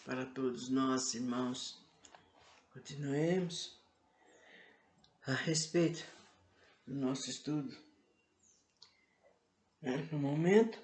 para todos nós, irmãos. Continuemos a respeito do nosso estudo. No momento,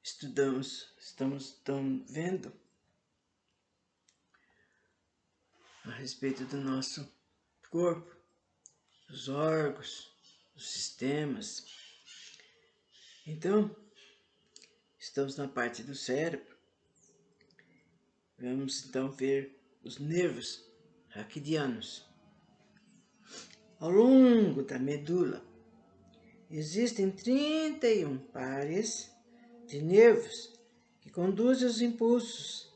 estamos vendo a respeito do nosso corpo, dos órgãos, dos sistemas. Então, estamos na parte do cérebro. Vamos então ver os nervos raquidianos. Ao longo da medula, existem 31 pares de nervos que conduzem os impulsos,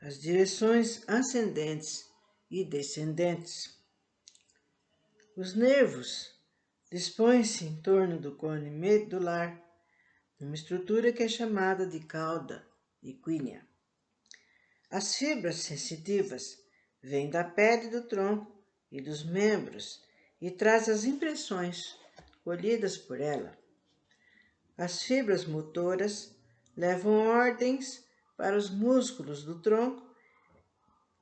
as direções ascendentes e descendentes. Os nervos dispõem-se em torno do cone medular, numa estrutura que é chamada de cauda equínea. As fibras sensitivas vêm da pele do tronco e dos membros e trazem as impressões colhidas por ela. As fibras motoras levam ordens para os músculos do tronco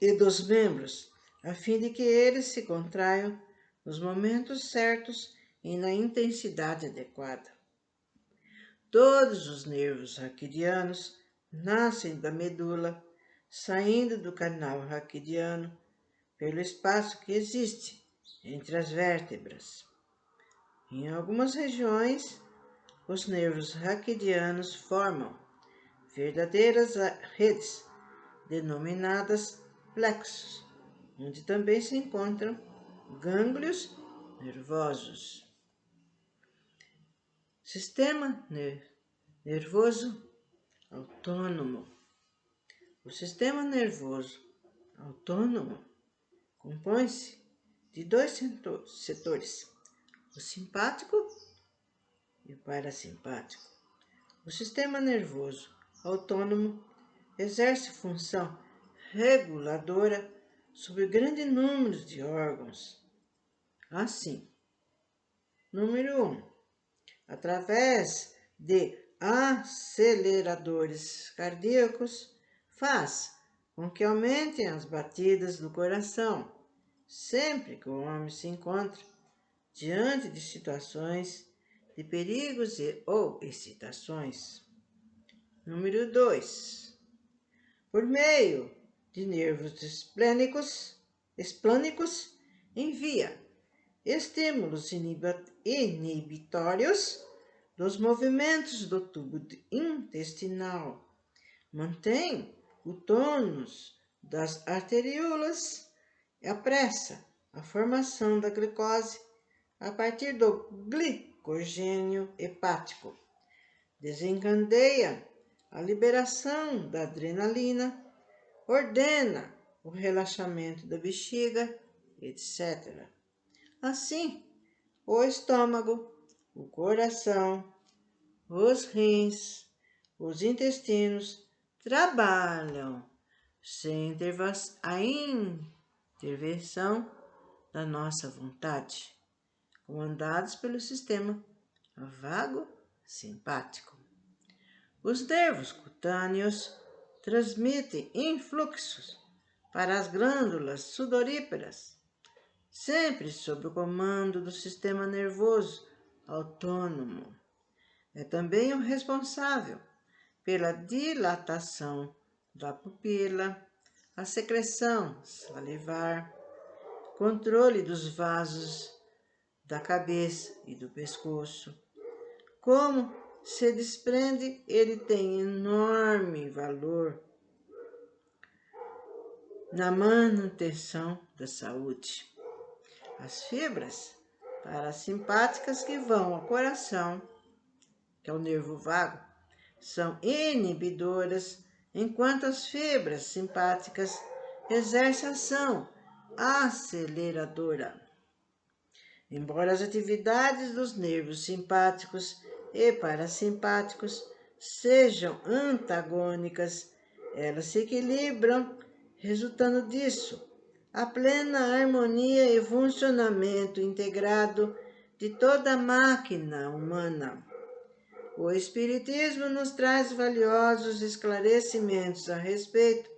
e dos membros, a fim de que eles se contraiam nos momentos certos e na intensidade adequada. Todos os nervos raquidianos nascem da medula, saindo do canal raquidiano pelo espaço que existe entre as vértebras. Em algumas regiões, os nervos raquidianos formam verdadeiras redes, denominadas plexos, onde também se encontram gânglios nervosos. Sistema nervoso autônomo. O sistema nervoso autônomo compõe-se de dois setores, o simpático e o parasimpático. O sistema nervoso autônomo exerce função reguladora sobre grande número de órgãos. Assim, número 1, através de aceleradores cardíacos, faz com que aumentem as batidas do coração, sempre que o homem se encontra diante de situações de perigos ou excitações. Número 2. Por meio de nervos esplânicos, envia estímulos inibitórios dos movimentos do tubo intestinal, mantém o tônus das arteriolas e apressa a formação da glicose a partir do glicogênio hepático, desencadeia a liberação da adrenalina, ordena o relaxamento da bexiga, etc. Assim, o estômago, o coração, os rins, os intestinos trabalham sem a intervenção da nossa vontade, comandados pelo sistema vago-simpático. Os nervos cutâneos transmitem influxos para as glândulas sudoríparas, sempre sob o comando do sistema nervoso autônomo. É também o responsável pela dilatação da pupila, a secreção salivar, controle dos vasos da cabeça e do pescoço. Como se desprende, ele tem enorme valor na manutenção da saúde. As fibras parasimpáticas que vão ao coração, que é o nervo vago, são inibidoras, enquanto as fibras simpáticas exercem ação aceleradora. Embora as atividades dos nervos simpáticos e parasimpáticos sejam antagônicas, elas se equilibram, resultando disso a plena harmonia e funcionamento integrado de toda a máquina humana. O Espiritismo nos traz valiosos esclarecimentos a respeito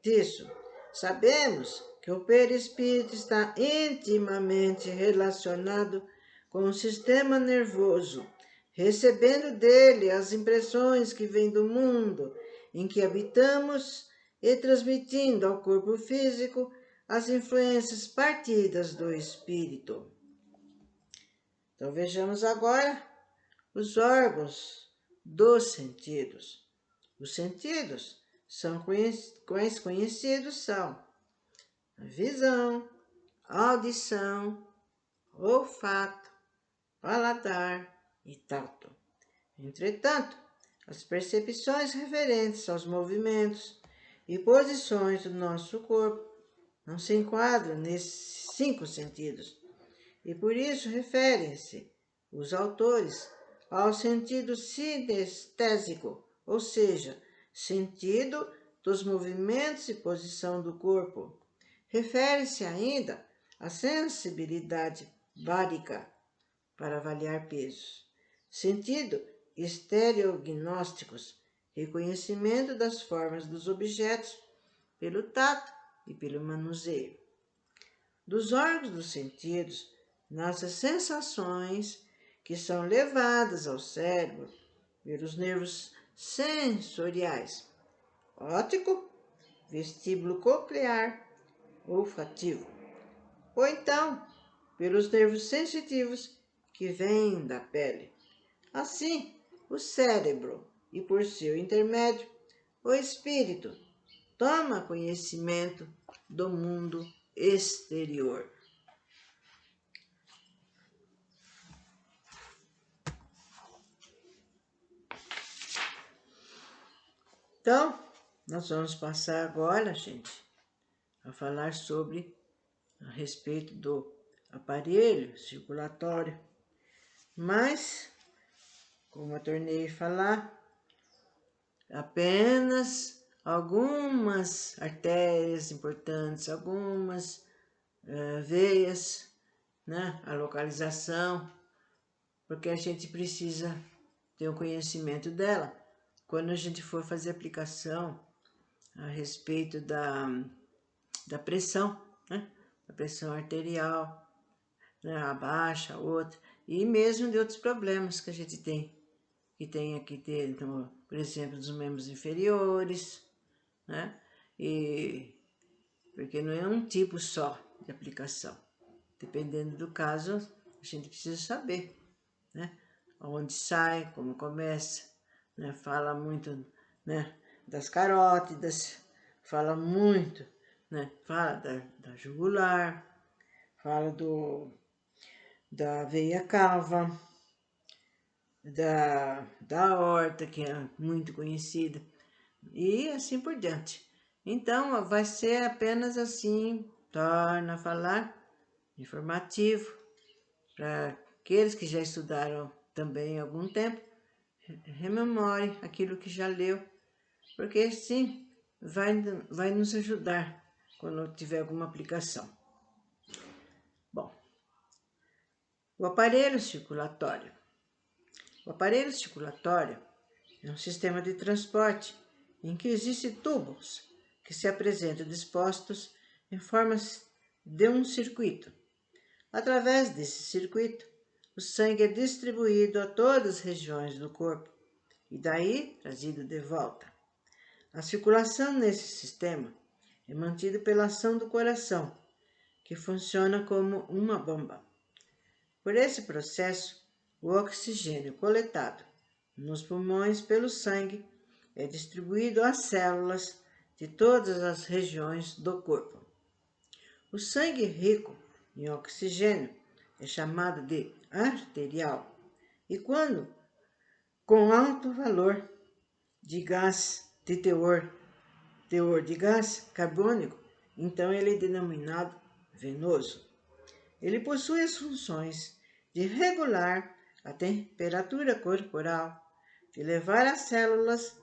disso. Sabemos que o perispírito está intimamente relacionado com o sistema nervoso, recebendo dele as impressões que vêm do mundo em que habitamos e transmitindo ao corpo físico as influências partidas do espírito. Então vejamos agora os órgãos dos sentidos. Os sentidos são quais conhecidos são a visão, a audição, olfato, paladar e tato. Entretanto, as percepções referentes aos movimentos e posições do nosso corpo não se enquadram nesses 5 sentidos, e por isso referem-se os autores ao sentido sinestésico, ou seja, sentido dos movimentos e posição do corpo. Refere-se ainda à sensibilidade bárica para avaliar pesos. Sentido estereognósticos, reconhecimento das formas dos objetos pelo tato e pelo manuseio. Dos órgãos dos sentidos, nossas sensações, que são levadas ao cérebro pelos nervos sensoriais, óptico, vestíbulo coclear, olfativo, ou então pelos nervos sensitivos que vêm da pele. Assim, o cérebro e, por seu intermédio, o espírito toma conhecimento do mundo exterior. Então, nós vamos passar agora, gente, a falar a respeito do aparelho circulatório. Mas, como eu tornei a falar, apenas algumas artérias importantes, algumas veias, né? A localização, porque a gente precisa ter o conhecimento dela. Quando a gente for fazer aplicação a respeito da pressão, né? Da pressão arterial, né? A baixa, a outra, e mesmo de outros problemas que a gente tem, que tem aqui dentro, por exemplo, dos membros inferiores, né? E porque não é um tipo só de aplicação. Dependendo do caso, a gente precisa saber, né? Onde sai, como começa, né? Fala muito, né? Das carótidas, fala muito, né? Fala da jugular, fala da veia cava, da aorta, que é muito conhecida, e assim por diante. Então, vai ser apenas assim, torna a falar, informativo, para aqueles que já estudaram também há algum tempo, rememore aquilo que já leu, porque assim vai nos ajudar quando tiver alguma aplicação. Bom, o aparelho circulatório. O aparelho circulatório é um sistema de transporte em que existem tubos que se apresentam dispostos em forma de um circuito. Através desse circuito, o sangue é distribuído a todas as regiões do corpo e daí trazido de volta. A circulação nesse sistema é mantida pela ação do coração, que funciona como uma bomba. Por esse processo, o oxigênio coletado nos pulmões pelo sangue é distribuído às células de todas as regiões do corpo. O sangue rico em oxigênio é chamado de arterial e quando com alto valor de gás, de teor de gás carbônico, então ele é denominado venoso. Ele possui as funções de regular a temperatura corporal, de levar às células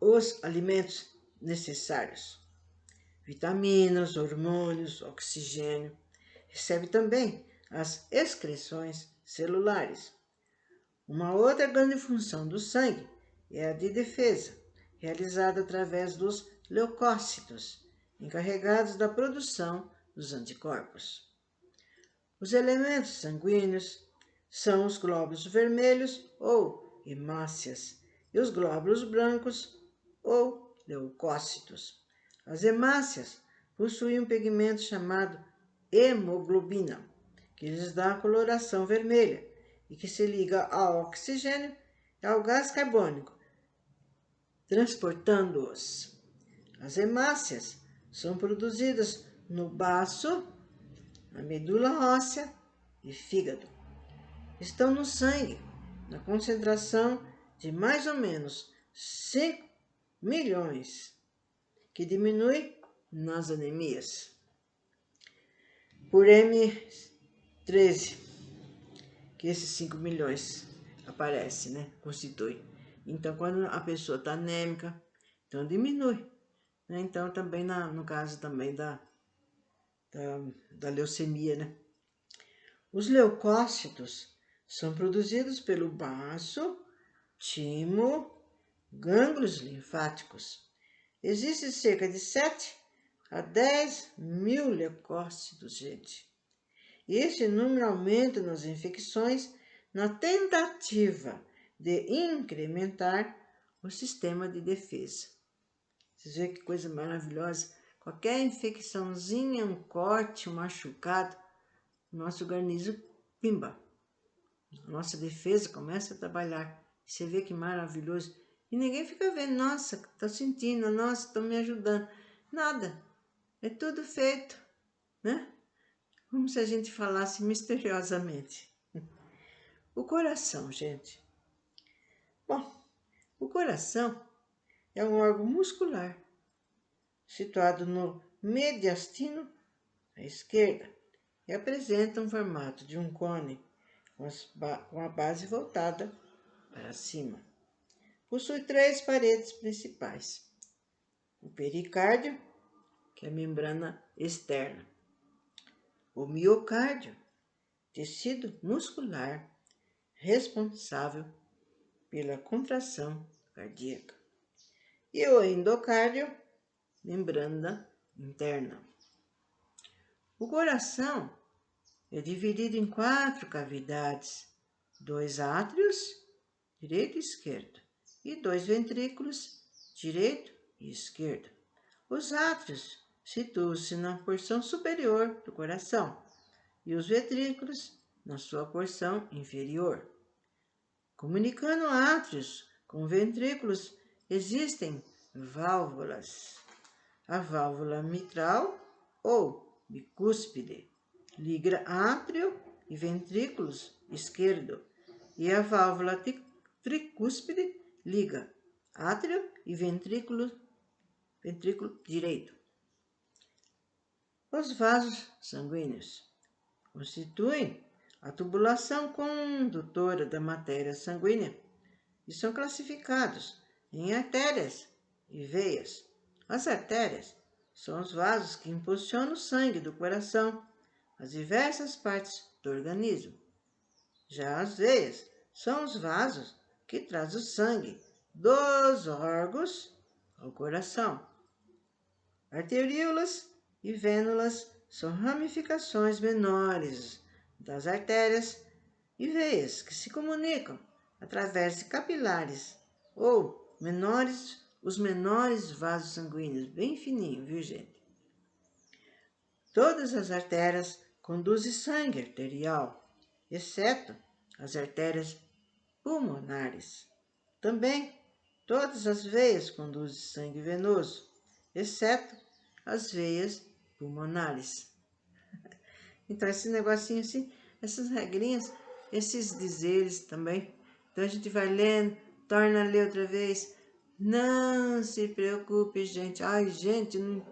os alimentos necessários, vitaminas, hormônios, oxigênio. Recebe também as excreções celulares. Uma outra grande função do sangue é a de defesa, realizada através dos leucócitos, encarregados da produção dos anticorpos. Os elementos sanguíneos são os glóbulos vermelhos ou hemácias e os glóbulos brancos ou leucócitos. As hemácias possuem um pigmento chamado hemoglobina, que lhes dá a coloração vermelha e que se liga ao oxigênio e ao gás carbônico, transportando-os. As hemácias são produzidas no baço, na medula óssea e fígado. Estão no sangue, na concentração de mais ou menos 5 milhões, que diminui nas anemias. Por M13, que esses 5 milhões aparecem, né? Constitui. Então, quando a pessoa está anêmica, então diminui. Né? Então, também no caso também da leucemia, né? Os leucócitos são produzidos pelo baço, timo, gânglios linfáticos. Existem cerca de 7 a 10 mil leucócitos, gente. E esse número aumenta nas infecções na tentativa de incrementar o sistema de defesa. Vocês veem que coisa maravilhosa? Qualquer infecçãozinha, um corte, um machucado, nosso organismo pimba. A nossa defesa começa a trabalhar. Você vê que maravilhoso. E ninguém fica vendo, nossa, tá sentindo, nossa, estão me ajudando. Nada. É tudo feito, né? Como se a gente falasse misteriosamente. O coração, gente. Bom, o coração é um órgão muscular situado no mediastino à esquerda e apresenta um formato de um cone com a base voltada para cima. Possui 3 paredes principais: o pericárdio, que é a membrana externa, o miocárdio, tecido muscular responsável pela contração cardíaca, e o endocárdio, membrana interna. O coração é dividido em 4 cavidades: 2 átrios, direito e esquerdo, e 2 ventrículos, direito e esquerdo. Os átrios situam-se na porção superior do coração e os ventrículos na sua porção inferior. Comunicando átrios com ventrículos, existem válvulas. A válvula mitral ou bicúspide liga átrio e ventrículos esquerdo, e a válvula tricúspide liga átrio e ventrículo direito. Os vasos sanguíneos constituem a tubulação condutora da matéria sanguínea e são classificados em artérias e veias. As artérias são os vasos que impulsionam o sangue do coração às diversas partes do organismo. Já as veias são os vasos que trazem o sangue dos órgãos ao coração. Arteríolas e vênulas são ramificações menores das artérias e veias que se comunicam através de capilares ou os menores vasos sanguíneos, bem fininho, viu, gente? Todas as artérias conduzem sangue arterial, exceto as artérias pulmonares. Também todas as veias conduzem sangue venoso, exceto as veias pulmonares. Então, esse negocinho assim, essas regrinhas, esses dizeres também. Então, a gente vai lendo, torna a ler outra vez. Não se preocupe, gente. Ai, gente, não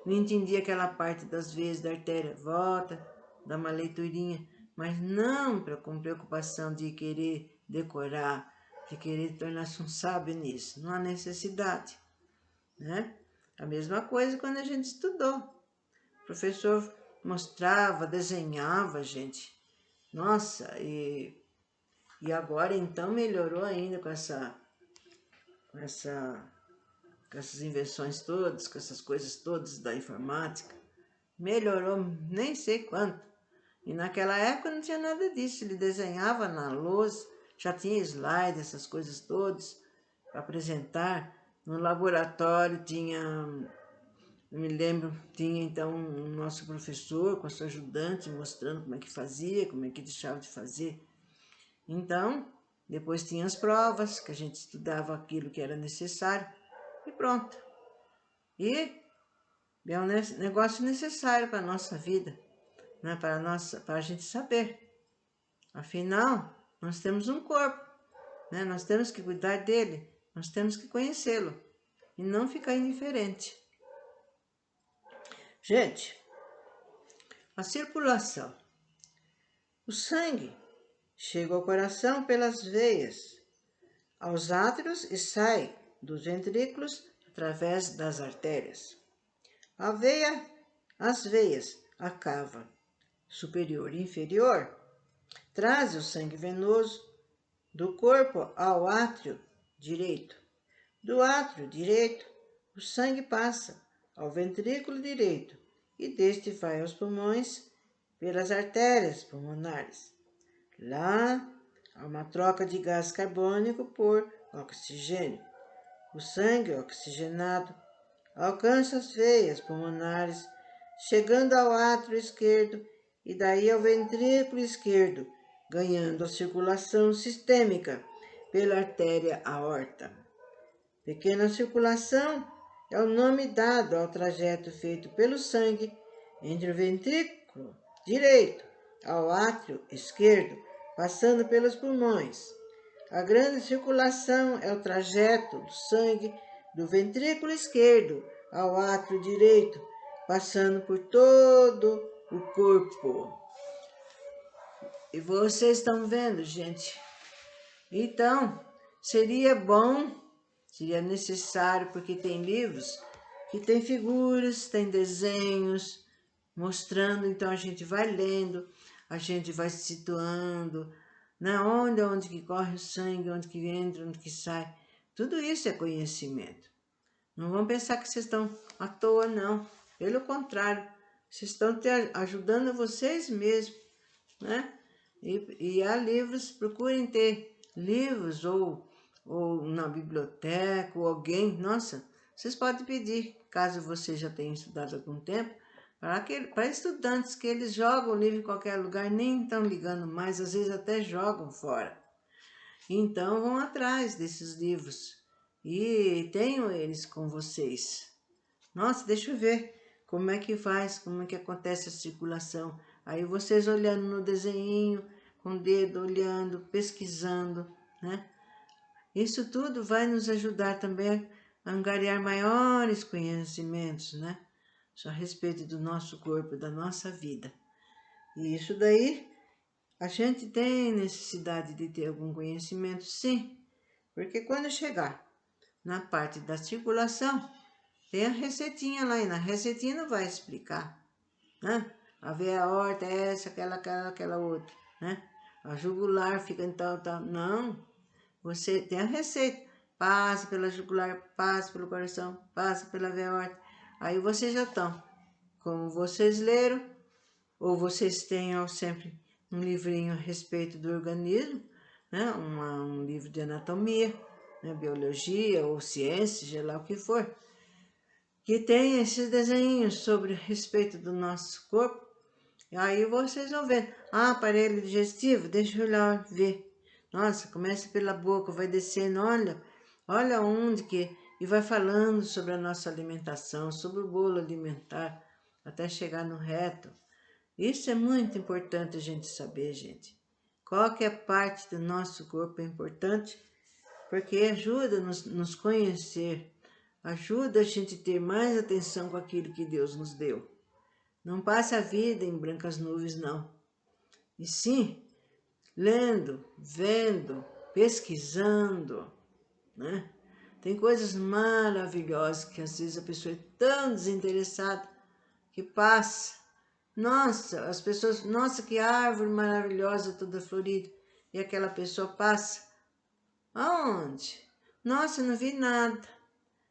entendi aquela parte das veias da artéria. Volta, dá uma leiturinha. Mas não com preocupação de querer decorar, de querer tornar-se um sábio nisso. Não há necessidade, né? A mesma coisa quando a gente estudou. O professor mostrava, desenhava, gente. Nossa, e E agora então melhorou ainda com essas invenções todas, com essas coisas todas da informática. Melhorou nem sei quanto. E naquela época não tinha nada disso. Ele desenhava na lousa, já tinha slide, essas coisas todas para apresentar. No laboratório tinha, eu me lembro, tinha então o nosso professor com a sua ajudante mostrando como é que fazia, como é que deixava de fazer. Então, depois tinha as provas, que a gente estudava aquilo que era necessário e pronto. E é um negócio necessário para a nossa vida, né? Para a gente saber. Afinal, nós temos um corpo, né? Nós temos que cuidar dele, nós temos que conhecê-lo e não ficar indiferente. Gente, a circulação. O sangue chega ao coração pelas veias, aos átrios e sai dos ventrículos através das artérias. As veias, a cava superior e inferior, traz o sangue venoso do corpo ao átrio direito. Do átrio direito, o sangue passa ao ventrículo direito e deste vai aos pulmões pelas artérias pulmonares. Lá há uma troca de gás carbônico por oxigênio. O sangue oxigenado alcança as veias pulmonares, chegando ao átrio esquerdo e daí ao ventrículo esquerdo, ganhando a circulação sistêmica pela artéria aorta. Pequena circulação é o nome dado ao trajeto feito pelo sangue entre o ventrículo direito ao átrio esquerdo, passando pelos pulmões. A grande circulação é o trajeto do sangue do ventrículo esquerdo ao átrio direito, passando por todo o corpo. E vocês estão vendo, gente? Então, seria bom, seria necessário, porque tem livros que tem figuras, tem desenhos, mostrando, então a gente vai lendo, a gente vai se situando, né? Onde que corre o sangue, onde que entra, onde que sai. Tudo isso é conhecimento. Não vão pensar que vocês estão à toa, não. Pelo contrário, vocês estão ajudando vocês mesmos, né? E há livros, procurem ter livros ou na biblioteca ou alguém. Nossa, vocês podem pedir, caso você já tenha estudado há algum tempo, para estudantes que eles jogam o livro em qualquer lugar, nem estão ligando mais, às vezes até jogam fora. Então vão atrás desses livros e tenham eles com vocês. Nossa, deixa eu ver como é que faz, como é que acontece a circulação. Aí vocês olhando no desenho, com o dedo olhando, pesquisando, né? Isso tudo vai nos ajudar também a angariar maiores conhecimentos, né? A respeito do nosso corpo, da nossa vida. E isso daí, a gente tem necessidade de ter algum conhecimento, sim. Porque quando chegar na parte da circulação, tem a receitinha lá, e na receitinha não vai explicar, né? A veia aorta é essa, aquela outra, né? A jugular fica em tal. Não, você tem a receita. Passa pela jugular, passa pelo coração, passa pela veia aorta. Aí vocês já estão. Como vocês leram, ou vocês tenham sempre um livrinho a respeito do organismo, né? Um livro de anatomia, né? Biologia ou ciência, sei lá o que for, que tem esses desenhos sobre respeito do nosso corpo. E aí vocês vão ver, aparelho digestivo, deixa eu lá ver. Nossa, começa pela boca, vai descendo, olha onde que... E vai falando sobre a nossa alimentação, sobre o bolo alimentar, até chegar no reto. Isso é muito importante a gente saber, gente. Qualquer parte do nosso corpo é importante, porque ajuda a nos conhecer, ajuda a gente a ter mais atenção com aquilo que Deus nos deu. Não passe a vida em brancas nuvens, não. E sim, lendo, vendo, pesquisando, né? Tem coisas maravilhosas que às vezes a pessoa é tão desinteressada que passa. Nossa, as pessoas, nossa, que árvore maravilhosa, toda florida. e aquela pessoa passa. Aonde? Nossa, não vi nada.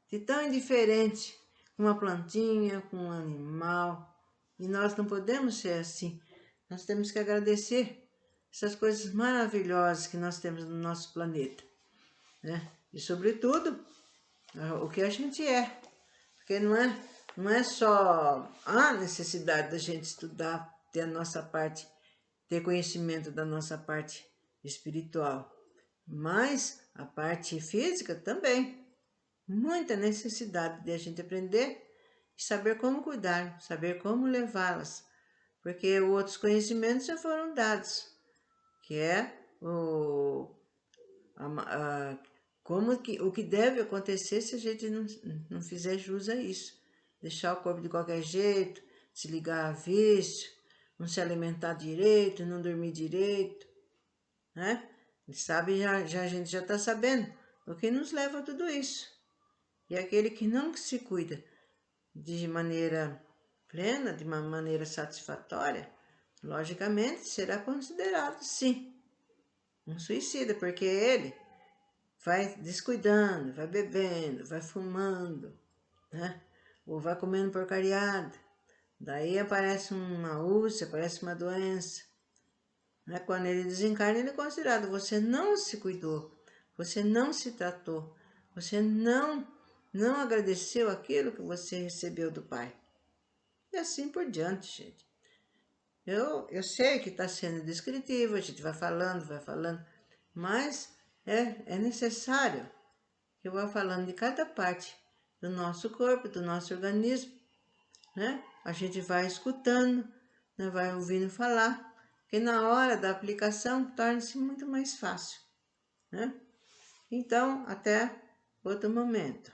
De tão indiferente com uma plantinha, com um animal. E nós não podemos ser assim. Nós temos que agradecer essas coisas maravilhosas que nós temos no nosso planeta, né? E, sobretudo, o que a gente é. Porque não é só a necessidade da gente estudar, ter a nossa parte, ter conhecimento da nossa parte espiritual, mas a parte física também. Muita necessidade de a gente aprender e saber como cuidar, saber como levá-las, porque outros conhecimentos já foram dados, que é o que deve acontecer se a gente não fizer jus a isso. Deixar o corpo de qualquer jeito, se ligar a vício, não se alimentar direito, não dormir direito, né? Sabe, a gente já está sabendo o que nos leva a tudo isso. E aquele que não se cuida de maneira plena, de uma maneira satisfatória, logicamente será considerado, sim, um suicida, porque ele vai descuidando, vai bebendo, vai fumando, né? Ou vai comendo porcariada. Daí aparece uma úlcera, aparece uma doença. Né? Quando ele desencarna, ele é considerado: você não se cuidou, você não se tratou, você não agradeceu aquilo que você recebeu do Pai. E assim por diante, gente. Eu sei que está sendo descritivo, a gente vai falando, mas é necessário que eu vá falando de cada parte do nosso corpo, do nosso organismo, né? A gente vai escutando, né? Vai ouvindo falar, que na hora da aplicação torna-se muito mais fácil, né? Então, até outro momento.